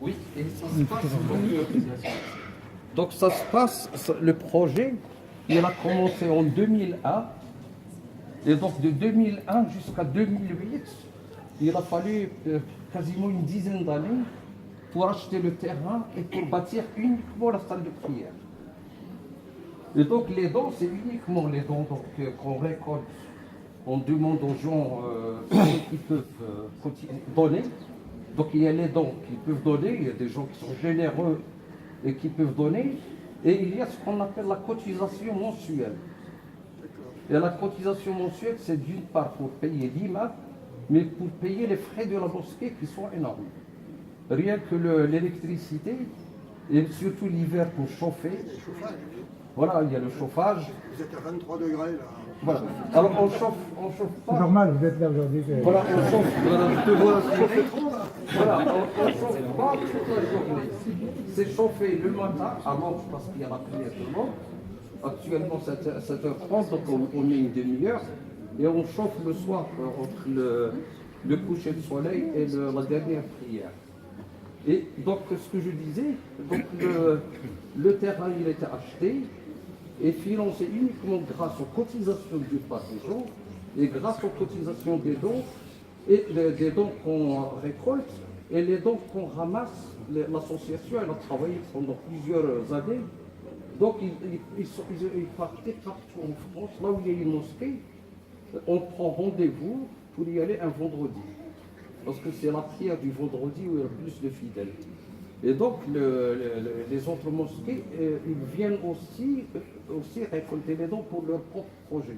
Oui, et ça se passe. Donc ça se passe, le projet, il a commencé en 2001. Et donc de 2001 jusqu'à 2008, il a fallu quasiment une dizaine d'années pour acheter le terrain et pour bâtir uniquement la salle de prière. Et donc les dons, c'est uniquement les dons qu'on récolte. On demande aux gens qui peuvent donner. Donc il y a les dons qui peuvent donner, il y a des gens qui sont généreux et qui peuvent donner. Et il y a ce qu'on appelle la cotisation mensuelle. Et la cotisation mensuelle, c'est d'une part pour payer l'imam, mais pour payer les frais de la mosquée qui sont énormes. Rien que l'électricité, et surtout l'hiver pour chauffer. Voilà, il y a le chauffage. Vous êtes à 23 degrés là. Voilà. Alors on chauffe pas. C'est normal, vous êtes là aujourd'hui. Voilà, on chauffe. Voilà, je te vois chauffer trop là. Voilà, on chauffe pas toute la journée. C'est chauffé le matin, avant parce qu'il y a la prière de mort. Actuellement, c'est à 7h30, donc on met une demi-heure. Et on chauffe le soir entre le coucher de soleil et la dernière prière. Et donc, ce que je disais, donc le terrain, il a été acheté et financé uniquement grâce aux cotisations du part des gens et grâce aux cotisations des dons et des dons qu'on récolte et les dons qu'on ramasse. L'association, elle a travaillé pendant plusieurs années. Donc, ils partaient partout en France, là où il y a une mosquée, on prend rendez-vous pour y aller un vendredi. Parce que c'est la prière du vendredi où il y a plus de fidèles. Et donc, les autres mosquées, ils viennent aussi récolter les dons pour leur propre projet.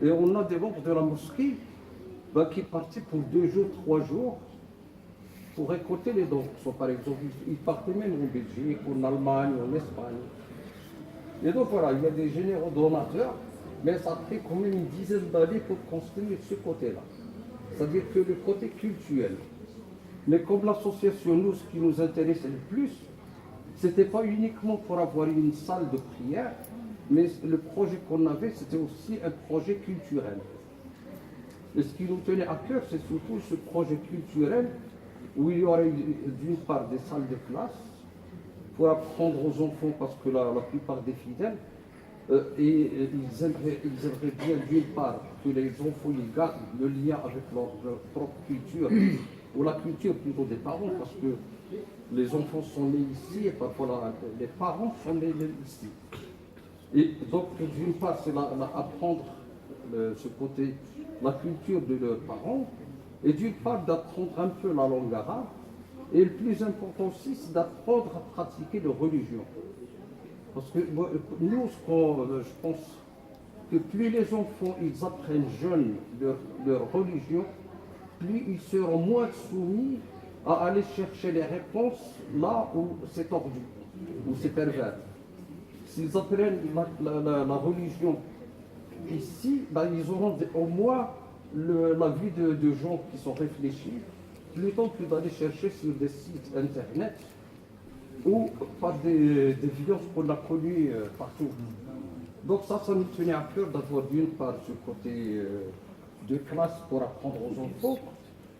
Et on a des membres de la mosquée qui partaient pour 2 jours, 3 jours, pour récolter les dons. Soit, par exemple, ils partaient même en Belgique, en Allemagne, en Espagne. Et donc voilà, il y a des généraux donateurs, mais ça a pris quand même une dizaine d'années pour construire ce côté-là. C'est-à-dire que le côté culturel. Mais comme l'association, nous, ce qui nous intéressait le plus, c'était pas uniquement pour avoir une salle de prière, mais le projet qu'on avait, c'était aussi un projet culturel. Et ce qui nous tenait à cœur, c'est surtout ce projet culturel où il y aurait d'une part des salles de classe pour apprendre aux enfants, parce que la plupart des fidèles, ils aimeraient bien d'une part que les enfants ils gardent le lien avec leur propre culture, ou la culture plutôt des parents, parce que les enfants sont nés ici et parfois les parents sont nés ici. Et donc d'une part c'est apprendre ce côté, la culture de leurs parents, et d'une part d'apprendre un peu la langue arabe, et le plus important aussi c'est d'apprendre à pratiquer leur religion. Parce que nous, je pense que plus les enfants ils apprennent jeunes leur religion, plus ils seront moins soumis à aller chercher les réponses là où c'est tordu, où c'est pervers. S'ils apprennent la religion ici, ils auront au moins la vie de gens qui sont réfléchis, plutôt que d'aller chercher sur des sites internet ou par des violences qu'on a connues partout. Donc ça nous tenait à cœur d'avoir d'une part ce côté de classe pour apprendre aux enfants,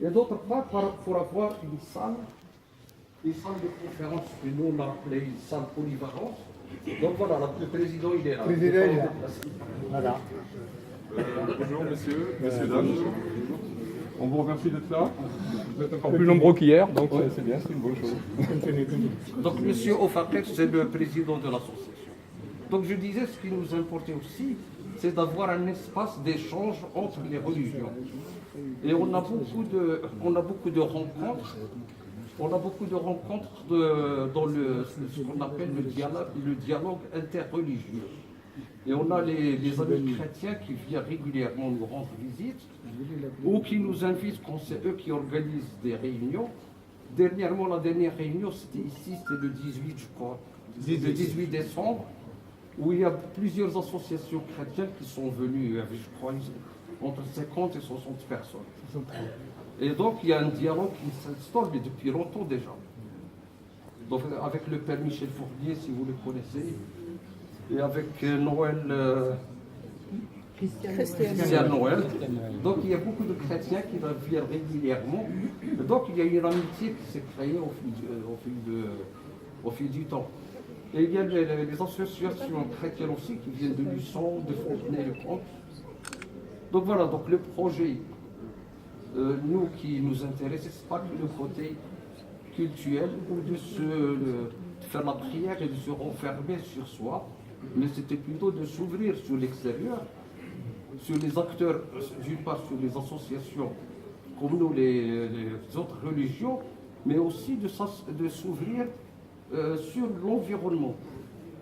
et d'autre part pour avoir une salle de conférence que nous on a appelée une salle polyvalente. Donc voilà, le président il est là. Voilà. Bonjour messieurs, dames. On vous remercie d'être là. Vous êtes encore plus nombreux qu'hier, donc c'est bien, c'est une bonne chose. Donc M. Ofaker, c'est le président de l'association. Donc je disais, ce qui nous importait aussi, c'est d'avoir un espace d'échange entre les religions. Et on a beaucoup de rencontres. On a beaucoup de rencontres dans ce qu'on appelle le dialogue interreligieux. Et on a les amis chrétiens qui viennent régulièrement nous rendre visite ou qui nous invitent quand c'est eux qui organisent des réunions. Dernièrement, la dernière réunion, c'était ici, c'était le 18, je crois, le 18 décembre, où il y a plusieurs associations chrétiennes qui sont venues, je crois, entre 50 et 60 personnes. Et donc, il y a un dialogue qui s'installe, mais depuis longtemps déjà. Donc, avec le père Michel Fournier, si vous le connaissez, et avec Noël, Christian Noël. Donc il y a beaucoup de chrétiens qui viennent régulièrement. Donc il y a une amitié qui s'est créée au fil du temps. Et il y a les associations chrétiennes aussi qui viennent de Luçon, de Fontenay-le-Comte. Donc voilà, donc le projet, nous qui nous intéresse, ce n'est pas que le côté culturel ou de faire la prière et de se renfermer sur soi, mais c'était plutôt de s'ouvrir sur l'extérieur, sur les acteurs, d'une part sur les associations comme nous, les autres religions, mais aussi de s'ouvrir sur l'environnement,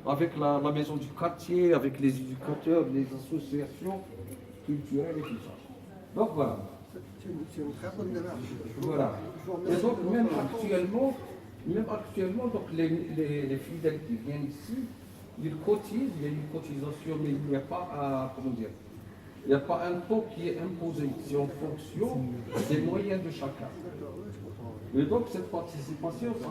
avec la maison du quartier, avec les éducateurs, les associations culturelles et tout ça. Donc voilà. C'est une très bonne démarche. Voilà. Et donc même actuellement donc les fidèles qui viennent ici, ils cotisent, il y a une cotisation, mais il n'y a pas il n'y a pas un taux qui est imposé, c'est en fonction des moyens de chacun. Et donc cette participation, ça